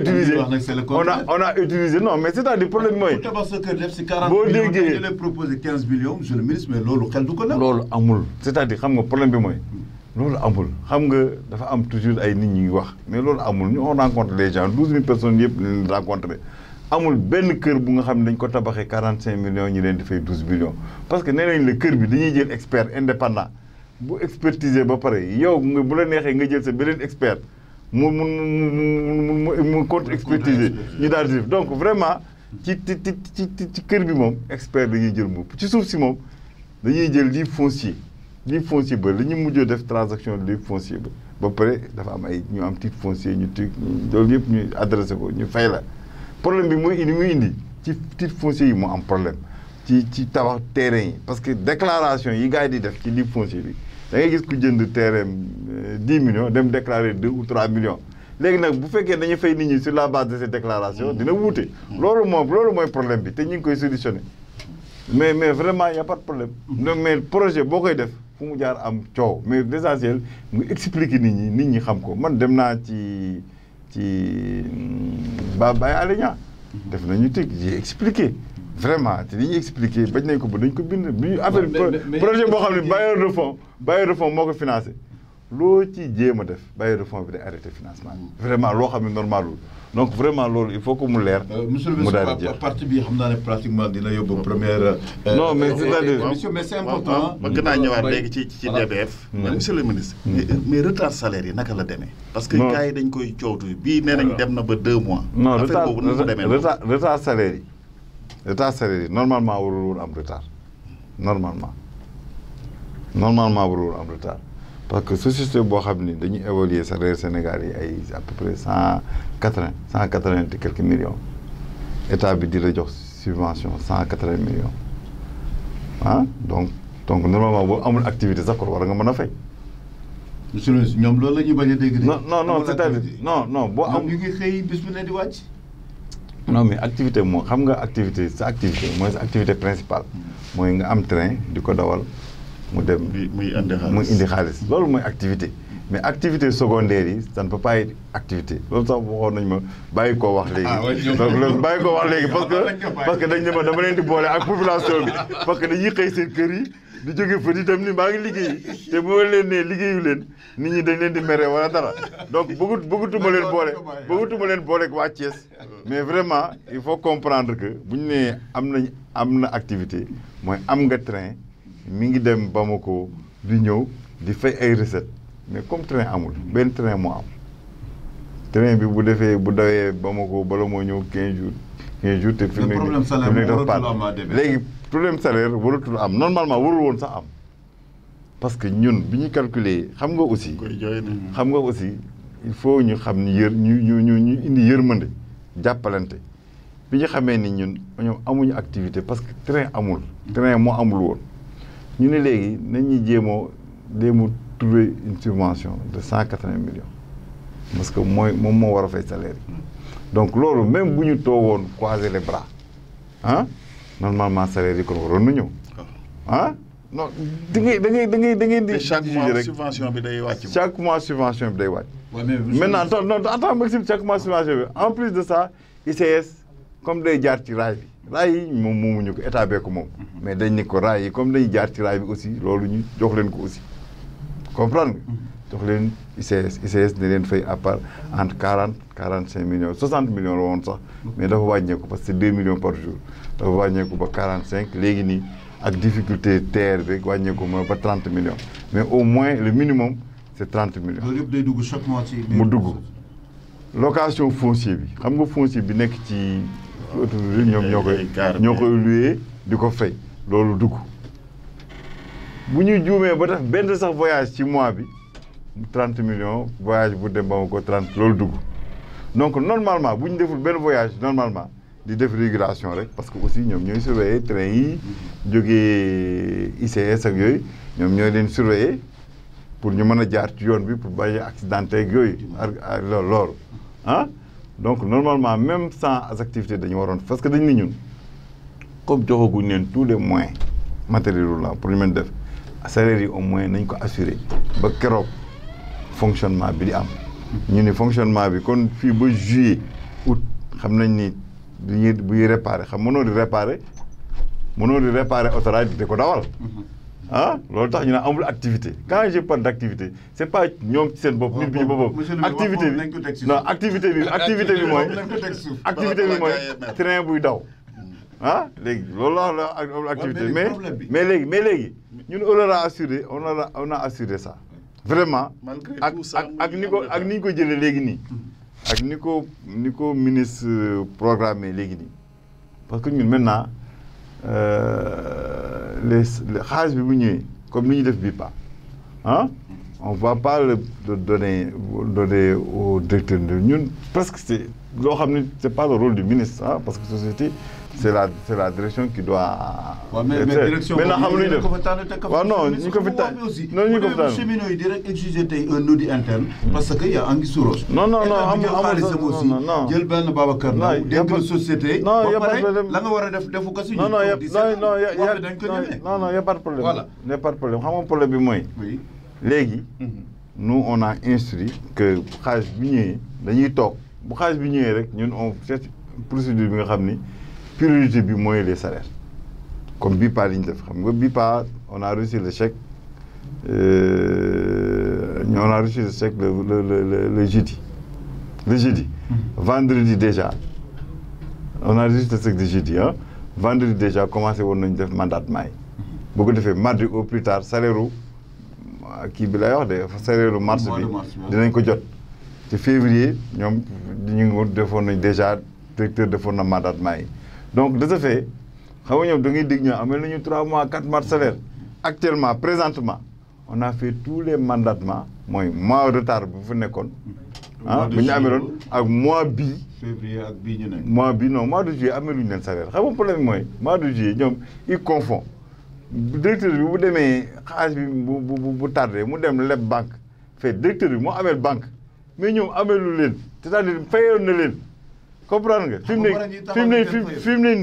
utilisé non mais c'est-à-dire problème mooy. boo déggee ñu proposé 15 millions monsieur le ministre mais loolu xel du ko def. loolu amul c'est-à-dire xam nga problème bi mooy. loolu amul xam nga dafa am toujours ay nit ñuy wax mais loolu amul ñu on rencontre les gens 12 000 personnes yëpp leen rencontré amul benn kër bu nga xam ne dañ ko tabaxee 45 millions ñu leen di fay 12 millions parce que nee nañ la kër bi dañuy jël expert indépendant bu expertiser ba pare yow nga bu la neexee nga jël sa beneen expert mu contre expertiser ñu daal di def donc vraiment ci kër bi moom expert dañuy jël moom ci suuf si moom dañuy jël livre foncier ba li ñu mujjee def transaction livre foncier ba pare dafa am ay ñu am titre foncier ñu loolu yëpp ñu adressé ko ñu fay la problème bi muy indi ci titre foncier yi moo am problème ci tabax terrain yi parce que déclaration yi gars yi di def ci livre foncier bi da ngay gis ku jënd terrain 10 millions dem déclarer 2 ou 3 millions léegi nag bu fekkee dañuy fay nit ñi sur la base de ces déclarations dina wuute loolu mooy problème bi te ñu ngi koy solutionner mais vraiment y a pas de problème mais projet boo koy def fu mu jaar am coow mais l'essentiel nga expliquer nit ñi xam ko man dem naa ci Baye Alé Niang def nañu tig j'ai expliqué vraiment te li ñuy expliqué bañ nañ ko ba dañ ko bind bi affaire projet boo xam ne bailleur de fonds moo ko financé loo ci jéem a def bailleur de fonds bi day arrêté financement vraiment loo xam ne normalul donc vraiment loolu il faut que mu leer. monsieur le ministre parti bi xam naa ne pratiquement dina yóbbu première. non mais c'est-à-dire monsieur mais c'est important. ma gën naa ñëwaat léegi ci DBF. mais monsieur le ministre. mais retard salaire yi naka la demee. parce que gars yi dañ koy coowtu bii nee nañ dem na ba 2 mois. non affaire boobu nu mu demee retard salaire yi normalement warul woon am retard normalement warul woon am retard. parce que société boo xam ni dañuy évaluer salaire Sénégal yi ay à peu près 180 et quelques millions état bi di la jox subvention 180 millions ah donc normalement boo amul activité sax kon war nga mën a fay. monsieur le ministre ñoom loolu la ñuy bañ a dégg. non c'est-à-dire non boo am ñu ngi xëy bis bu ne di wàcc. non mais activité moom xam nga activité mooy sa activité principale mooy nga am train di ko dawal. mu dem muy indi xaalis loolu mooy activité mais activité secondaire yi ça ne peut pas être activité loolu sax waxoon nañ ma bàyyi koo wax léegi donc loolu bàyyi koo wax léegi parce que dañ ne ma dama leen di boole ak population bi parce que dañuy xëy seen kër yi di jóge fa di dem ni maa ngi liggéey te bu ma leen nee liggéeyu leen nit ñi dañ leen di mere wala dara donc bëggutuma leen boole ak waa Thiès mais vraiment il faut comprendre que bu ñu nee am na activité mooy am nga train mi ngi dem Bamako di ñëw di fay ay recettes mais comme train amul benn train moo am train bi bu dawee Bamako bala moo ñëw 15 jours te fi mu nekk léegi problème salaire waratul am normalement warul woon sax am parce que ñun bi ñu calculer xam nga aussi il faut ñu xam ni ñu indi yërmande jàppalante bi ñu xamee ni ñun amuñu activité parce que train moo amul woon ñu ne léegi nañuy jéem trouver une subvention de 180 millions parce que moom moo war a fay salaire yi donc loolu même bu ñu toogoon croiser les bras normalement salaire yi kon waroon na ñëw non da ngay di chaque mois subvention bi day wàcc. chaque mois subvention bi day wàcc. maintenant attends Maxime chaque mois subvention bi en plus de ça ICS comme day jaar ci raay yi moom moomuñu ko état bee ko moom mais dañ ni ko raay yi comme dañuy jaar ci raay bi aussi loolu ñu jox leen ko aussi comprendre nga jox leen ICS ne leen fay à part entre 45 millions 60 millions la woon sax mais dafa wàññeeku parce que c'est 2 millions par jour dafa wàññeeku ba 45 léegi nii ak difficulté terre bi wàññeeku ma ba 30 millions mais au moins le minimum c'est 30 millions. loolu yëpp day dugg chaque mois ci. mu dugg location foncier bi xam nga foncier bi nekk ci autoroute ñoom ñoo koy loué di ko fay loolu dugg bu ñu juumee ba def benn sax voyage ci mois bi 30 millions voyage bu dem ba ma ko 30 loolu dugg donc normalement bu ñu deful benn voyage normalement di def régulation rek parce que aussi ñoom ñooy surveiller train yi jógee ICS ak yooyu ñoom ñooy leen surveiller pour ñu mën a jaar ci yoon bi pour bañ a accidenté ak yooyu ak loolu donc normalement même sans activité dañu waroon parce que dañ ni ñun comme joxaguñ leen tous les moyens matériels là pour ñu mën def salaire yi au moins nañ ko assurer ba keroog fonctionnement bi di am ñu ni fonctionnement bi kon fii ba juillet août xam nañ ni buy réparer xam mënoo di réparer autorail di ko dawal loolu tax ñu ne amul activité quand je parle d'activité c'est pas ñoom ci seen bopp nit bi ñu boppam activité bi mooy train buy daw léegi loolu la activité mais léegi ñun on a assuré ça vraiment ak ni ñu ko jëlee léegi nii ak ni ko ministre programmé léegi nii parce que ñun maintenant les xaalis bi bu ñëwee comme ni ñu def BIPA on va pas le donner au directeur de ñun presque c'est loo xam ne c'est pas le rôle du ministre parce que société c'est la direction qui doit. mais direction maintenant xam lu ñu def waaw non ñu ko fi tànn non ñu ko fi tànn cheminots yi di rek exiger tey un audit interne. parce que y a anguille sous roche. non jël benn Babacar Ndaw dénk la société. non y a pas de problème la nga war a def defu ko si. non y a pas de problème. voilà y a pas de problème xam nga problème bi mooy. oui léegi. nous on a instruit que xaalis bi ñëwee dañuy toog bu xaalis bi ñëwee rek ñun on fait procédure bi nga xam ni. priorité bi mooy les salaires comme BIPA li ñu def xam nga BIPA on a reçu le chèque on a reçu le chèque le jeudi. Le jeudi. Vendredi déjà. On a reçu le chèque de jeudi. Hein? Vendredi déjà, commencé à faire mandat de maille. Beaucoup de fait, mardi au plus tard, salaire qui bi lay wax de salaire mars bi dinañ ko jot. En février, ñom ñu defoon nañ déjà directeur defoon na mandat de maille. Donc de ce fait, xam nga ñoom da ngay dig ñu amel nañu 3 mois 4 mois de salaire. Actuellement, présentement, on a fait tous les mandatements, mooy mois de retard bu fa nekkoon. Ah bu ñu ameloon ak mois bii. février ak bii ñu nekk. Mois bii non mois de juillet ameluñu leen salaire xam nga problème mooy mois de juillet ñoom il confond directeur bi bu demee xaalis bi bu tardé mu dem leb banque fait directeur bi moo ameel banque mais ñoom amelu leen c'est-à-dire fayoon na leen comprendre nga. fi mu ne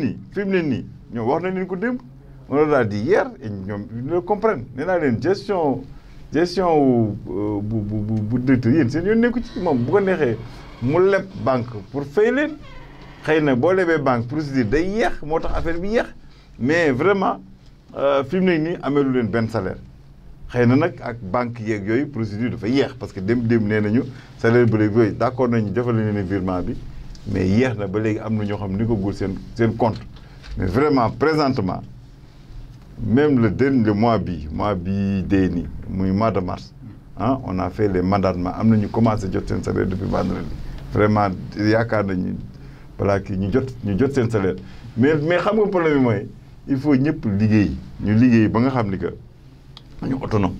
nii ñoom wax nañ leen ko démb on leur a dit hier et ñoom ils le comprennent nee naa leen gestion bu directeur yéen seen yoon nekku ci moom bu ko neexee mu leb banque pour fay leen xëy na boo lebee banque procédure day yéex moo tax affaire bi yéex mais vraiment fi mu ne nii ameelu leen benn salaire xëy na nag ak banque yeeg yooyu procédure dafa yéex parce que dem nee nañu salaire ba léegi yooyu d'accord nañu defal nañu ne virement bi mais yéex na ba léegi am na ñoo xam ni ko gul seen compte mais vraiment présentement même le mois bii dee nii muy mois de mars ah on a fait les mandatements am na ñu commencé jot seen salaire depuis vendredi vraiment yaakaar nañu balaa kii ñu jot seen salaire mais xam nga problème bi mooy il faut ñëpp ñu liggéey ba nga xam ni que ñu autonome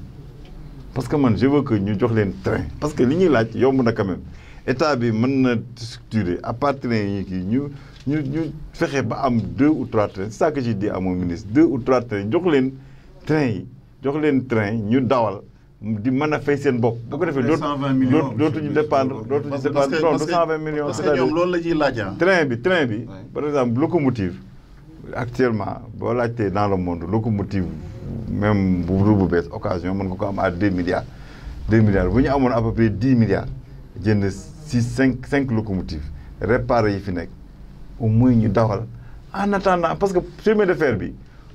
parce que man je veux que ñu jox leen train parce que li ñuy laaj yomb na quand même état bi mën na structurer à part train yi kii ñu fexe ba am 2 ou 3 trains c'est ça que j'ai dit à mon ministre 2 ou 3 trains jox leen train ñu dawal di mën a fay seen bopp. bu ko defee dootuñu dépendre non de 120 millions. parce que ñoom loolu la ñuy laaj train bi par exemple locomotive actuellement boo laajtee dans le monde locomotive même bu bees occasion mën nga ko am à 2 milliards. 2 milliards bu ñu amoon à peu près 10 milliards jënd 5 locomotives réparé yi fi nekk au moins ñu dawal en attendant parce que chemin de fer bi.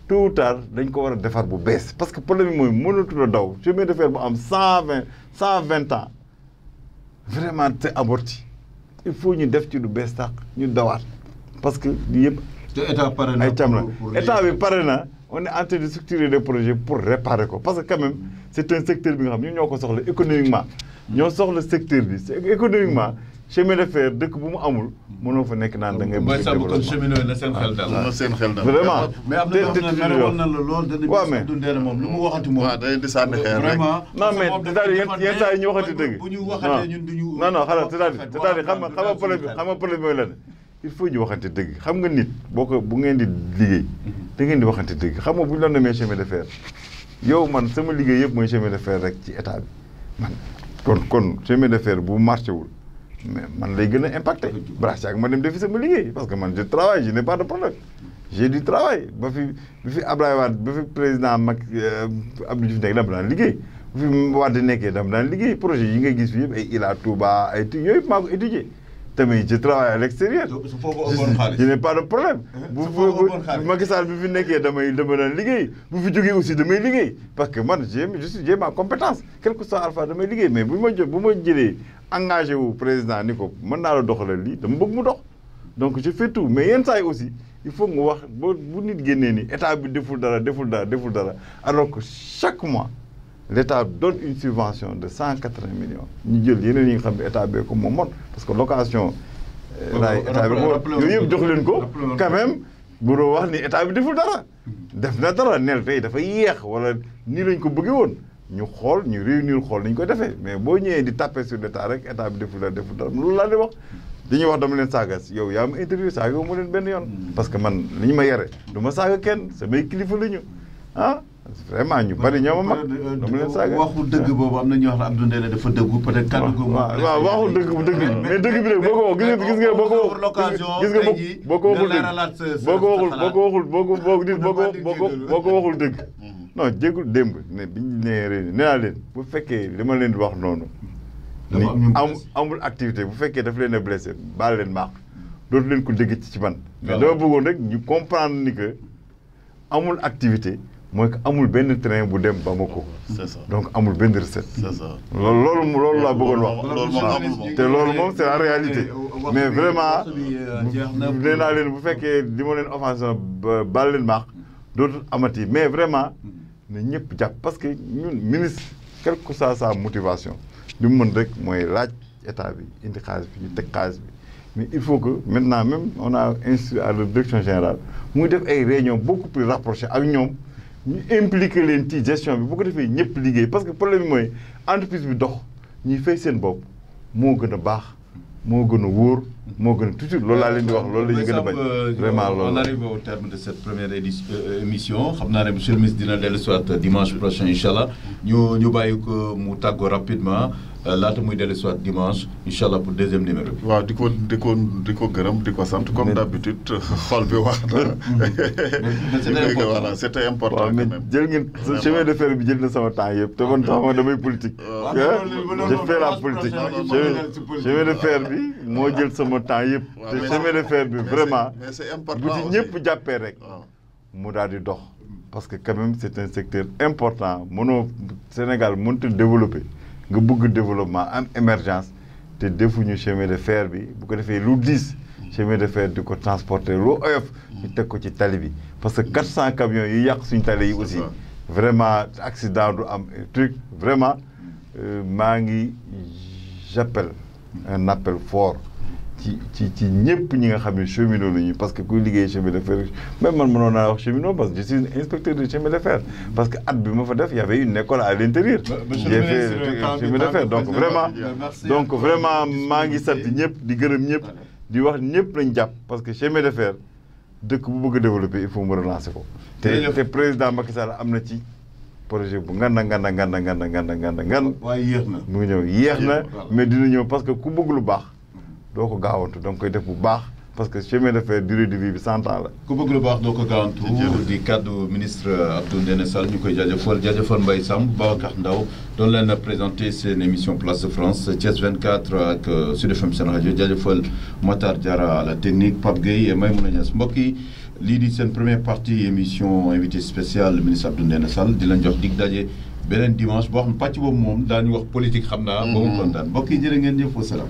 tôt ou tard dañ ko war a defar bu bees parce que problème bi mooy mënatul a daw chemin de fer bu am 120 ans vraiment c'est amorti il faut ñu def ci lu bees tax ñu dawaat parce que lii yëpp. te état pare na ay cam la état bi pare na on est en train de structurer des projets pour réparer ko parce que quand même c'est un secteur bi nga xam ñun ñoo ko soxla économiquement ñoo soxla secteur bi économiquement chemin de fer dëkk bu mu amul mënoo fa nekk naan da ngay. mooy sàmm kon cheminot na seen xel dal. na seen xel dal vraiment. mais am na ñoo xam ne merewoon na la lool. waaw mais dundee na moom lu mu waxati moom. waaw day di sànni xeer rek vraiment. non mais c'est-à-dire yenn saa yi ñu waxati dëgg. bu ñu waxatee ñun du ñu. non xanaa c'est-à-dire xam nga problème mooy lan il faut ñu waxante dëgg xam nga nit bu ngeen di liggéey da ngeen di waxante dëgg xam nga bu ñu la nomee chemin de fer yow man sama liggéey yëpp mooy chemin de fer rek ci état bi man kon chemin de fer bu marché wul mais man lay gën a impacté brache ak ma dem defi sama liggéey parce que man je travaille je n'ai pas de problème j'ai du travail bi fi Abdoulaye Wade ba fi président Abdou Diouf nekk dama daan liggéey bu fi Wade nekkee dama daan liggéey projet yi nga gis fi yëpp ay Ila Touba ay yooyu maa ko étudié tamit je travaille à l'extérieur je n'ai pas de problème bu Macky Sall bi fi nekkee dama daan liggéey bu fi jógee aussi damay liggéey parce que man j'ai ma compétence quel que soit alpha damay liggéey mais bu ma jëlee engagé wu président ni ko mën naa la doxalal lii dama bëgg mu dox donc je fais tout mais yenn saa yi aussi il faut nga wax bu nit génnee ni état bi deful dara alors que chaque mois l'État donne une subvention de 180 millions ñu jël yeneen yi nga xam ne état bee ko moom parce que location raay état bi yooyu yëpp jox leen ko quand même bu doo wax ni état bi deful dara def na dara neel tey dafa yéex wala nii lañ ko bëggee woon ñu xool ñu réunir xool nañ ko defee mais boo ñëwee di taper sur l'État rek état bi deful dara loolu laa di wax dañuy wax dama leen saaga yow yaa ma interview saaga mu leen benn yoon parce que man li ñu ma yare du ma saaga kenn samay kilifa la ñu vraiment ñu bari ñoo ma mag dama leen saaga waxu dëgg boobu am na ñuy wax ne Abdou Ndéné dafa dëggu peut-être kàddu ko waaw waxu dëgg mais dëgg bi rek boo ko wax gis nga boo ko waxul dëgg non jéggul démb ne biñ nee réew nee naa leen bu fekkee li ma leen di wax noonu ni amul activité bu fekkee daf leen a blessé baal leen maax dootu leen ko dégg ci man mais dama bëggoon rek ñu comprendre ni que amul activité mooy que amul benn train bu dem Bamako. c'est ça donc amul benn recette. c'est ça loolu laa bëggoon wax. loolu moom amul moom. te loolu moom c'est la réalité. mais vraiment nee naa leen bu fekkee di ma leen offensé baal leen maax dootul amati mais vraiment ne ñëpp jàpp parce que ñun ministre quelle que soit sa motivation li mu mën rek mooy laaj état bi indi xaalis bi ñu teg xaalis bi mais il faut que maintenant même on a instruit à la direction générale muy def ay réunions beaucoup plus rapprochées ak ñoom ñu impliqué leen ci gestion bi bu ko defee ñëpp liggéey parce que problème bi mooy entreprise bi dox ñuy fay seen bopp moo gën a baax moo gën a wóor moo gën a toujours loolu laa leen di wax loolu la ñu gën a bañ. vraiment loolu on arrive au terme de cette première émission xam naa ne monsieur le ministre dina dellu soit dimanche prochain incha allah ñu bàyyi ko mu tàggoo rapidement laata muy dellu soit dimanche incha allah pour deuxième numéro bi. waaw di ko gërëm di ko sant comme d'habitude xol bi wax na. voilà c'était important quand même. jël ngeen chemin de fer bi jël na sama temps yëpp te man tax ma damay politique. je fais la politique chemin de fer bi moo jël sama temps yëpp. te chemin de fer bi vraiment mais c'est important bu ci ñëpp jàppee rek mu daal di dox. parce que quand même c'est un secteur important mënoo Sénégal mënut a développer nga bëgg développement am émergence te defuñu chemin de fer bi bu ko defee lu diis chemin de fer di ko transporter lu oyof ñu teg ko ci tali bi parce que 400 camions yi yàq suñu tali yi aussi vraiment accident du am truc vraiment maa ngi j'appelle un appel fort ci ñëpp ñi nga xam ne cheminot la ñu parce que kuy liggéey chemin de fer même man mënoon naa wax cheminot parce que je suis inspecteur de chemin de fer parce que at bi ma fa def y avait une école à l'intérieur j'ai fait chemin de fer donc vraiment maa ngi sant ñëpp di gërëm ñëpp di wax ñëpp lañ jàpp parce que chemin de fer dëkk bu bëgg a développer il faut mu relancer ko te président Macky Sall am na ci projet bu nganda waaye yéex na mu ngi ñëw yéex na mais dina ñëw parce que ku bëgg lu baax doo ko gaawantu donc koy def bu baax parce que chemin de fer durée de vie bi 100 ans la. ku bëgg lu baax doo ko gaawantu di kaddu ministre Abdou Ndéné Sall ñu koy jaajëfal Mbaye Samb Babacar Ndaw doon leen présenté seen émission Place de France Thiès 24 ak Sud FM Sen Radio jaajëfal Matar Diarra à la technique Pape Gueye et Maymouna Niass mbokk yi lii di seen première partie émission invité spécial ministre Abdou Ndéné Sall di leen jox dig daje beneen dimanche boo xam ne pàcc boobu moom daañu wax politique xam naa. ba mu kontaan mbokk yi jërë ngeen jëf wa salaam.